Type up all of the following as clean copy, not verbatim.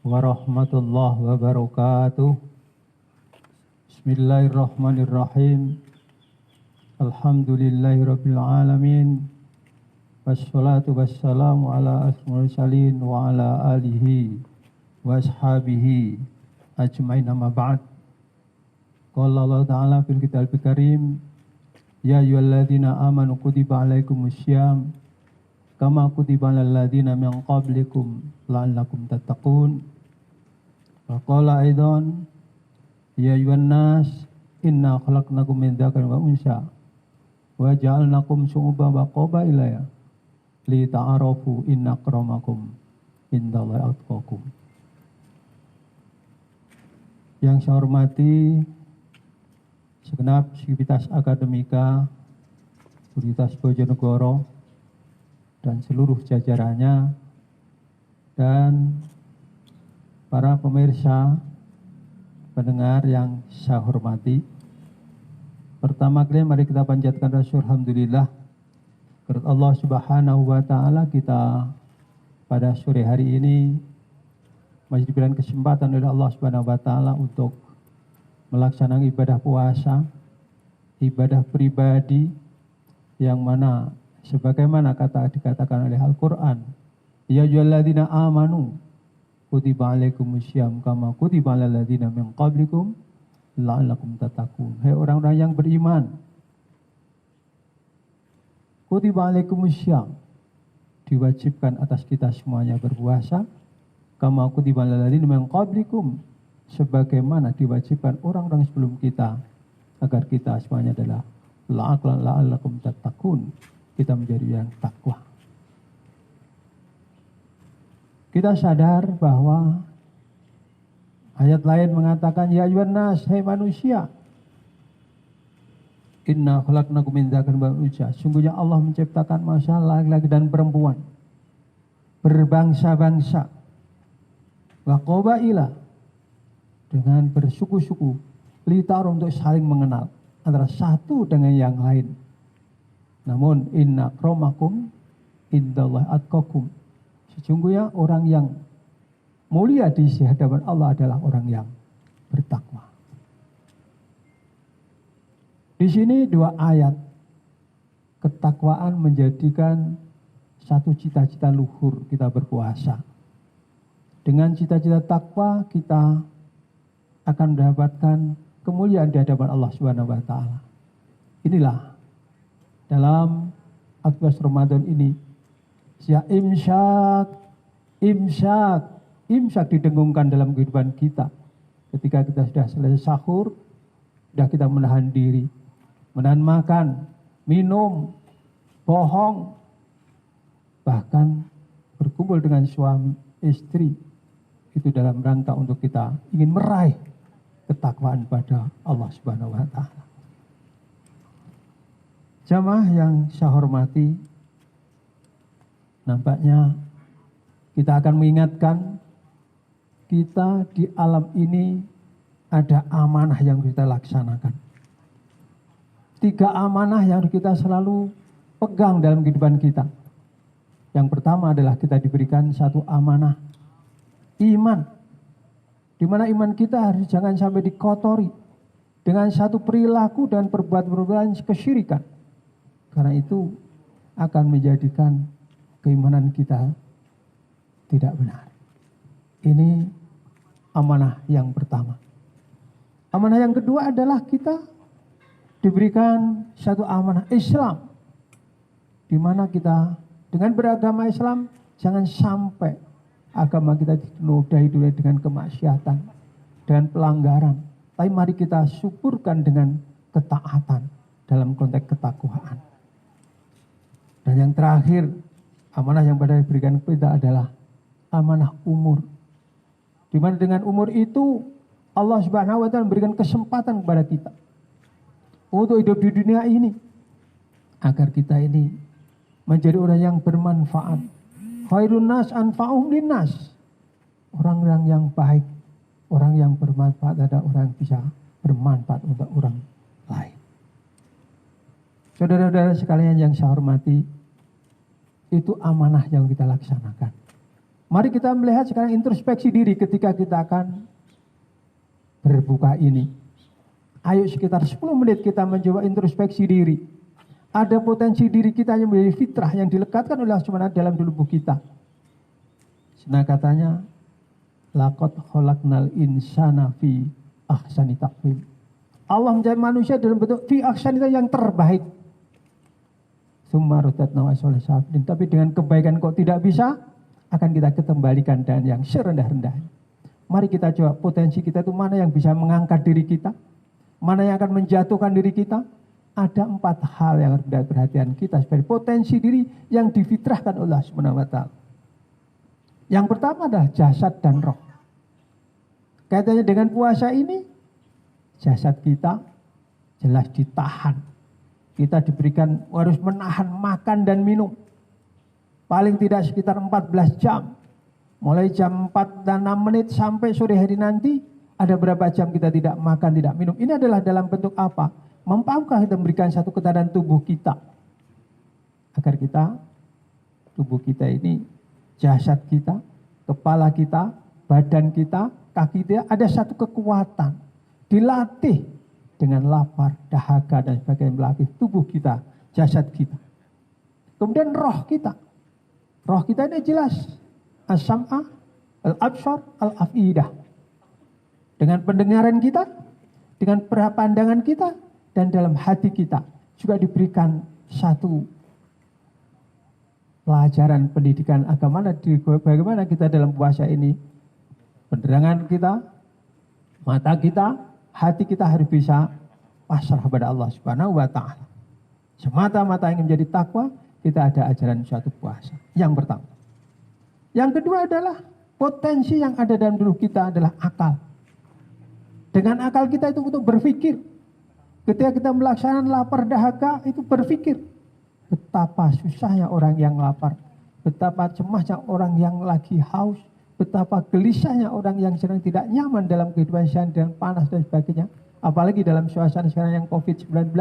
warahmatullahi wabarakatuh. Bismillahirrahmanirrahim. Alhamdulillahirabbil alamin. Wassalatu wassalamu ala asrofil mursalin wa ala alihi wa ashabihi ajmain, amma ba'd. Qala Allah Ta'ala fil kitabil karim, ya ayyuhalladzina amanu kutiba alaikumussyam kama kutiba alal ladzina min qablikum la'allakum tattaqun. Wa qala aidan, ya ayyuhan nas inna khalaqnakum min dzakarin wa unsa wa ja'alnakum syu'uban wa qabaila li ta'arafu inna akramakum indallahi atqakum. Yang saya hormati segenap sivitas akademika Universitas Bojonegoro dan seluruh jajarannya, dan para pemirsa pendengar yang saya hormati. Pertama kali mari kita panjatkan syukur alhamdulillah kepada Allah Subhanahu wa taala, kita pada sore hari ini masih diberikan kesempatan oleh Allah Subhanahu wa taala untuk melaksanakan ibadah puasa, ibadah pribadi yang mana sebagaimana dikatakan oleh Al-Quran, ya ayyuhalladzina amanu kutiba alaikumussyam kama kutiba alal ladzina min qablikum la'allakum tattaqun. Hai orang-orang yang beriman, kutiba alaikumussyam, diwajibkan atas kita semuanya berpuasa, kama kutiba alal ladzina min qablikum, sebagaimana diwajibkan orang-orang sebelum kita, agar kita semuanya adalah la'allakum tattaqun, kita menjadi yang takwa. Kita sadar bahwa ayat lain mengatakan, ya ayyuhan nas, hai manusia, inna khalaqnakum min dzakarin wa unsa, sungguhnya Allah menciptakan manusia laki-laki dan perempuan, berbangsa-bangsa, wa qabaila, dengan bersuku-suku, litar, untuk saling mengenal antara satu dengan yang lain. Namun inna akramakum indallahi atqakum, sesungguhnya orang yang mulia di sisi hadapan Allah adalah orang yang bertakwa. Di sini dua ayat ketakwaan menjadikan satu cita-cita luhur kita berpuasa. Dengan cita-cita takwa kita akan mendapatkan kemuliaan di hadapan Allah Subhanahu wa taala. Inilah dalam aktivitas Ramadan ini, ya imsak didengungkan dalam kehidupan kita. Ketika kita sudah selesai sahur, sudah kita menahan diri, menahan makan, minum, bohong, bahkan berkumpul dengan suami, istri, itu dalam rangka untuk kita ingin meraih ketakwaan pada Allah Subhanahu wa taala. Jamaah yang saya hormati, nampaknya kita akan mengingatkan kita di alam ini ada amanah yang kita laksanakan. 3 amanah yang kita selalu pegang dalam kehidupan kita. Yang pertama adalah kita diberikan satu amanah iman, di mana iman kita harus jangan sampai dikotori dengan satu perilaku dan perbuatan kesyirikan. Karena itu akan menjadikan keimanan kita tidak benar. Ini amanah yang pertama. Amanah yang kedua adalah kita diberikan satu amanah Islam, di mana kita dengan beragama Islam jangan sampai agama kita dinodai dengan kemaksiatan dan pelanggaran. Tapi mari kita syukurkan dengan ketaatan dalam konteks ketakwaan. Dan yang terakhir, amanah yang pada diberikan kita adalah amanah umur. Di mana dengan umur itu Allah Subhanahu wa taala memberikan kesempatan kepada kita untuk hidup di dunia ini, agar kita ini menjadi orang yang bermanfaat. Khairun nas anfa'uhum linnas. Orang-orang yang baik, orang yang bermanfaat adalah orang yang bisa bermanfaat untuk orang lain. Saudara-saudara sekalian yang saya hormati, itu amanah yang kita laksanakan. Mari kita melihat sekarang introspeksi diri ketika kita akan berbuka ini. Ayo sekitar 10 menit kita mencoba introspeksi diri. Ada potensi diri kita yang menjadi fitrah yang dilekatkan oleh Allah SWT dalam tubuh kita. Nah katanya, laqad khalaqnal insana fi ahsani taqwim. Allah menjadi manusia dalam bentuk fi ahsani yang terbaik. Tsumma radadnahu asfala safilin. Tapi dengan kebaikan kok tidak bisa, akan kita kembalikan dan yang serendah-rendahnya. Mari kita coba potensi kita itu mana yang bisa mengangkat diri kita, mana yang akan menjatuhkan diri kita. Ada 4 hal yang harus menjadi perhatian kita sebagai potensi diri yang difitrahkan oleh Allah Subhanahu wa Ta'ala. Yang pertama adalah jasad dan roh. Kaitannya dengan puasa ini, jasad kita jelas ditahan. Kita diberikan harus menahan makan dan minum. Paling tidak sekitar 14 jam. Mulai jam 4 dan 6 menit sampai sore hari nanti, ada berapa jam kita tidak makan, tidak minum. Ini adalah dalam bentuk apa? Mampukah kita memberikan satu ketahanan tubuh kita? Agar kita, tubuh kita ini, jasad kita, kepala kita, badan kita, kaki kita, ada satu kekuatan. Dilatih dengan lapar, dahaga, dan sebagainya, melatih tubuh kita, jasad kita. Kemudian roh kita. Roh kita ini jelas. As-sam'a, al-absar, al-afidah. Dengan pendengaran kita, dengan pandangan kita, dan dalam hati kita juga diberikan satu pelajaran pendidikan agama. Bagaimana kita dalam puasa ini, pendengaran kita, mata kita, hati kita harus bisa pasrah kepada Allah Subhanahu wa Ta'ala. Semata-mata ingin menjadi takwa, kita ada ajaran suatu puasa. Yang pertama. Yang kedua adalah potensi yang ada dalam tubuh kita adalah akal. Dengan akal kita itu untuk berpikir. Ketika kita melaksanakan lapar dahaga, itu berpikir. Betapa susahnya orang yang lapar. Betapa cemasnya orang yang lagi haus. Betapa gelisahnya orang yang sedang tidak nyaman dalam kehidupan sehari dan panas dan sebagainya. Apalagi dalam suasana sekarang yang COVID-19.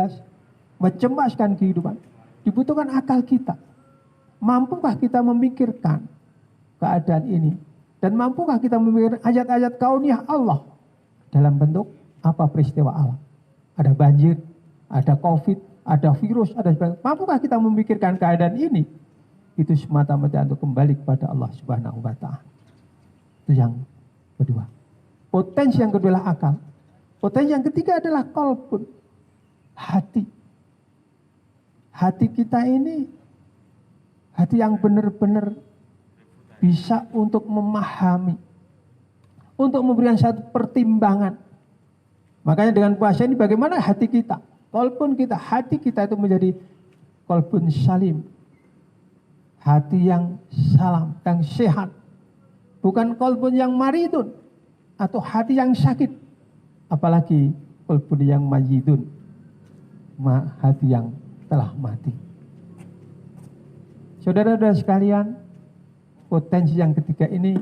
Mencemaskan kehidupan. Dibutuhkan akal kita. Mampukah kita memikirkan keadaan ini? Dan mampukah kita memikirkan ayat-ayat kauniyah Allah? Dalam bentuk apa peristiwa alam? Ada banjir, ada COVID, ada virus, ada sebagainya. Mampukah kita memikirkan keadaan ini? Itu semata-mata untuk kembali kepada Allah Subhanahu wa Ta'ala. Itu yang kedua. Potensi yang kedua adalah akal. Potensi yang ketiga adalah qalbun, hati. Hati kita ini hati yang benar-benar bisa untuk memahami, untuk memberikan satu pertimbangan. Makanya dengan puasa ini bagaimana hati kita, qalbun kita, hati kita itu menjadi qalbun salim, hati yang salam, yang sehat, bukan qalbun yang maridun atau hati yang sakit, apalagi qalbun yang majidun, hati yang telah mati. Saudara-saudara sekalian, potensi yang ketiga ini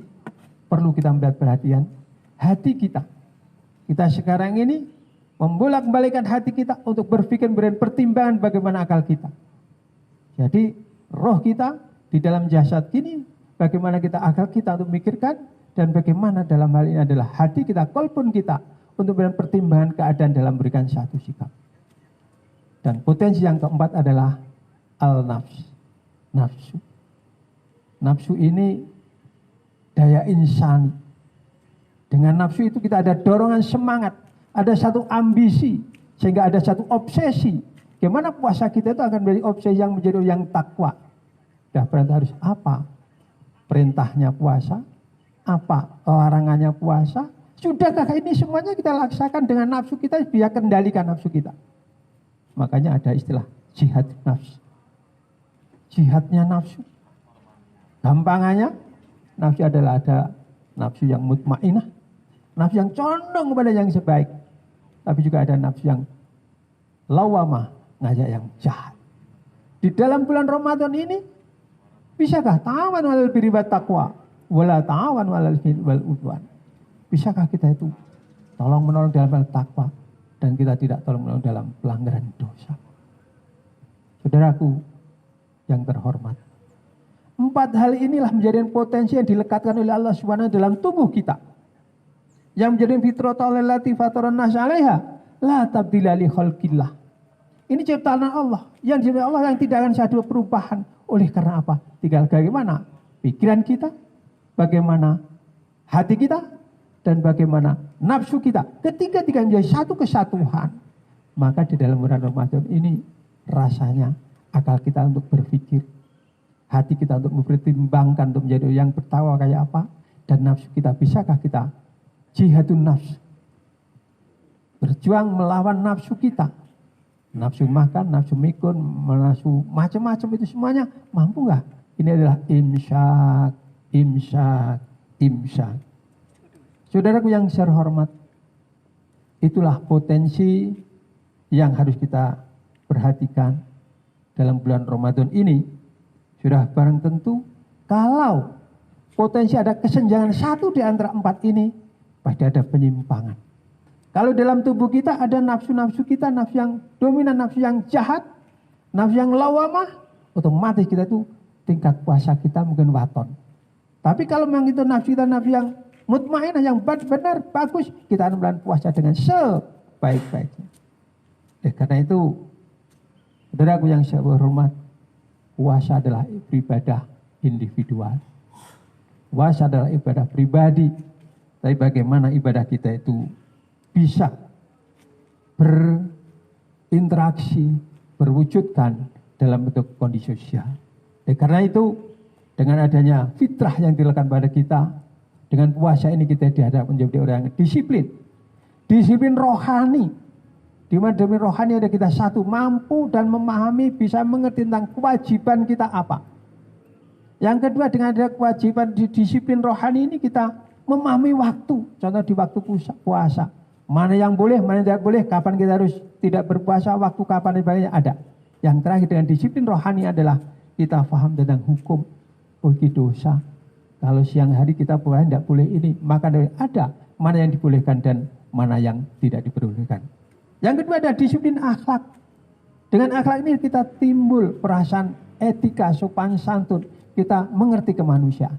perlu kita ambil perhatian. Hati kita. Kita sekarang ini membolak-balikan hati kita untuk berpikir berikan pertimbangan bagaimana akal kita. Jadi roh kita di dalam jasad ini, bagaimana kita akal kita untuk memikirkan, dan bagaimana dalam hal ini adalah hati kita, qalbun kita untuk berikan pertimbangan keadaan dalam memberikan satu sikap. Dan potensi yang keempat adalah al-nafs, nafsu. Nafsu ini daya insani. Dengan nafsu itu kita ada dorongan semangat, ada satu ambisi, sehingga ada satu obsesi. Bagaimana puasa kita itu akan menjadi obsesi yang menjadi yang takwa. Dah perintah harus apa? Perintahnya puasa, apa larangannya puasa? Sudahkah ini semuanya kita laksanakan dengan nafsu kita, biar kendalikan nafsu kita. Makanya ada istilah jihad nafsu. Jihadnya nafsu. Gampangannya, nafsu adalah ada nafsu yang mutmainah, nafsu yang condong kepada yang sebaik. Tapi juga ada nafsu yang lawamah, ngajak yang jahat. Di dalam bulan Ramadan ini, bisakah ta'awan walal birri wat taqwa, wala ta'awan walal itsmi wal udwan? Bisakah kita itu tolong menolong dalam hal takwa, dan kita tidak tolong menolong dalam pelanggaran dosa? Saudaraku yang terhormat, 4 hal inilah menjadi potensi yang dilekatkan oleh Allah Subhanahu dalam tubuh kita. Yang menjadi fitratul lati fataran nas 'alaiha la tabdila li khalqillah. Ini ciptaan Allah, yang ciptaan Allah yang tidak akan ada perubahan. Oleh karena apa? Tinggal bagaimana pikiran kita, bagaimana hati kita, dan bagaimana nafsu kita. Ketiga-tiga menjadi satu kesatuan. Maka di dalam bulan Ramadan ini rasanya akal kita untuk berpikir, hati kita untuk mempertimbangkan untuk menjadi yang bertakwa kayak apa, dan nafsu kita bisakah kita jihadun nafs, berjuang melawan nafsu kita, nafsu makan, nafsu mikun, nafsu macam-macam itu semuanya mampu nggak? Ini adalah imsyak, imsyak, imsyak. Saudaraku yang saya hormat, itulah potensi yang harus kita perhatikan dalam bulan Ramadan ini. Sudah barang tentu kalau potensi ada kesenjangan satu di antara 4 ini, pasti ada penyimpangan. Kalau dalam tubuh kita ada nafsu-nafsu kita, nafsu yang dominan, nafsu yang jahat, nafsu yang lawamah, otomatis kita itu tingkat puasa kita mungkin waton. Tapi kalau memang itu nafsu kita nafsu yang mutmainah, yang benar bagus, kita akan bulan puasa dengan sebaik-baiknya. Karena itu, saudaraku yang saya hormat, puasa adalah ibadah individual. Puasa adalah ibadah pribadi. Tapi bagaimana ibadah kita itu bisa berinteraksi, berwujudkan dalam bentuk kondisi sosial. Karena itu, dengan adanya fitrah yang dilakukan pada kita, dengan puasa ini kita dihadap menjadi orang yang disiplin. Disiplin rohani. Di mana demi rohani ada kita satu, mampu dan memahami, bisa mengerti tentang kewajiban kita apa. Yang kedua, dengan ada kewajiban di disiplin rohani ini kita memahami waktu. Contoh di waktu puasa. Mana yang boleh, mana yang tidak boleh, kapan kita harus tidak berpuasa, waktu kapan dan sebagainya ada. Yang terakhir dengan disiplin rohani adalah kita paham tentang hukum. Oh ini dosa. Kalau siang hari kita puasa tidak boleh ini, maka ada mana yang dibolehkan dan mana yang tidak diperbolehkan. Yang kedua ada disiplin akhlak. Dengan akhlak ini kita timbul perasaan etika, sopan santun. Kita mengerti kemanusiaan.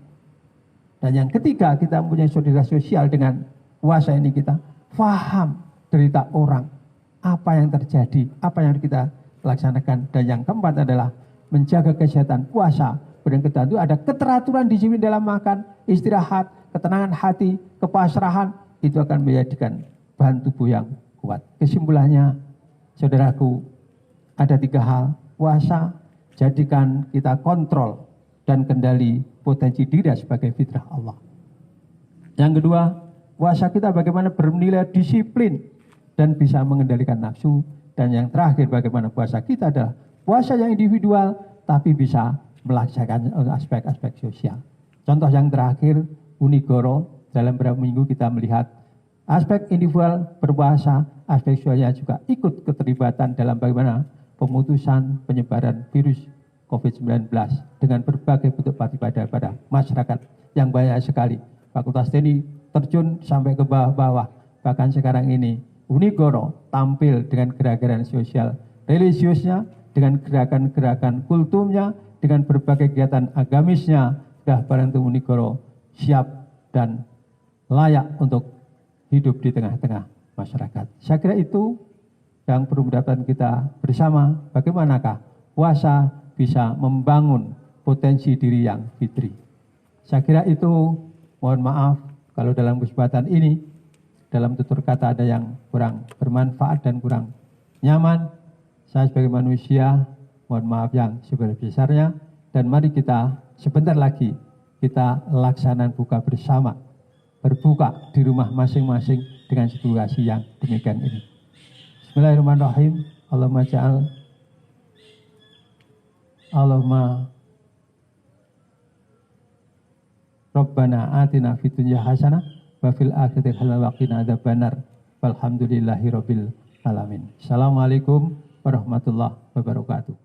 Dan yang ketiga kita mempunyai solidaritas sosial dengan puasa ini kita paham derita orang. Apa yang terjadi, apa yang kita laksanakan. Dan yang keempat adalah menjaga kesehatan puasa. Dan kedua itu ada keteraturan disiplin dalam makan, istirahat, ketenangan hati, kepasrahan. Itu akan menjadikan bahan tubuh yang kuat. Kesimpulannya, saudaraku, ada 3 hal. Puasa, jadikan kita kontrol dan kendali potensi diri sebagai fitrah Allah. Yang kedua, puasa kita bagaimana bernilai disiplin dan bisa mengendalikan nafsu. Dan yang terakhir, bagaimana puasa kita adalah puasa yang individual tapi bisa melaksanakan aspek-aspek sosial. Contoh yang terakhir, Unigoro, dalam beberapa minggu kita melihat aspek individual berpuasa, aspek sosialnya juga ikut keterlibatan dalam bagaimana pemutusan penyebaran virus COVID-19 dengan berbagai bentuk ibadah pada masyarakat yang banyak sekali. Fakultas Teknik terjun sampai ke bawah-bawah. Bahkan sekarang ini Unigoro tampil dengan gerakan sosial religiusnya, dengan gerakan-gerakan kultumnya, dengan berbagai kegiatan agamisnya. Sudah barang tentu Unigoro siap dan layak untuk hidup di tengah-tengah masyarakat. Saya kira itu yang perlu mendapatkan kita bersama. Bagaimanakah puasa bisa membangun potensi diri yang fitri. Saya kira itu, mohon maaf kalau dalam kesempatan ini, dalam tutur kata ada yang kurang bermanfaat dan kurang nyaman. Saya sebagai manusia, mohon maaf yang sebesar-besarnya. Dan mari kita sebentar lagi, kita laksanakan buka bersama. Berbuka di rumah masing-masing dengan situasi yang demikian ini. Bismillahirrahmanirrahim. Allahumma Rabbana atina fid dunya hasanah wa fil akhirati hasanah wa qina adzabannar. Walhamdulillahirabbil alamin. Assalamualaikum warahmatullahi wabarakatuh.